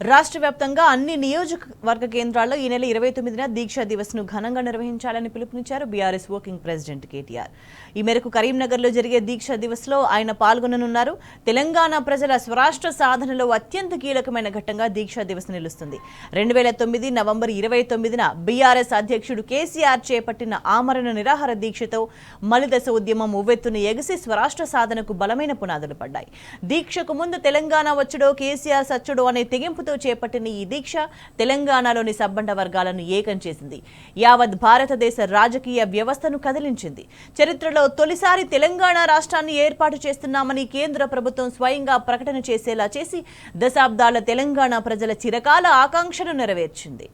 రాష్ట్ర వ్యాప్తంగా అన్ని నియోజకవర్గ కేంద్రాల్లో ఈ నెల 29న దీక్షా దివస్ ను ఘనంగా నిర్వహించాలని పిలుపునిచ్చారు బీఆర్ఎస్ వర్కింగ్ ప్రెసిడెంట్ కేటీఆర్. ఈ మేరకు కరీంనగర్లో జరిగే దీక్షా దివస్ లో ఆయన పాల్గొననున్నారు. తెలంగాణ ప్రజల స్వరాష్ట్ర సాధనలో అత్యంత కీలకమైన ఘట్టంగా దీక్షా దివస్ నిలుస్తుంది. 2009 నవంబర్ 29న బీఆర్ఎస్ అధ్యక్షుడు కేసీఆర్ చేపట్టిన ఆమరణ నిరాహార దీక్షతో మలిదశ ఉద్యమం ఉవ్వెత్తున ఎగిసి స్వరాష్ట్ర సాధనకు బలమైన పునాదులు పడ్డాయి. దీక్షకు ముందు తెలంగాణ వచ్చుడో కేసీఆర్ సచ్చుడో అనే తెగింపుతో చేపట్టిన ఈ దీక్ష తెలంగాణలోని సబ్బండ వర్గాలను ఏకం చేసింది. యావత్ భారతదేశ రాజకీయ వ్యవస్థను కదిలించింది. చరిత్రలో తొలిసారి తెలంగాణ రాష్ట్రాన్ని ఏర్పాటు చేస్తున్నామని కేంద్ర ప్రభుత్వం స్వయంగా ప్రకటన చేసేలా చేసి దశాబ్దాల తెలంగాణ ప్రజల చిరకాల ఆకాంక్షను నెరవేర్చింది.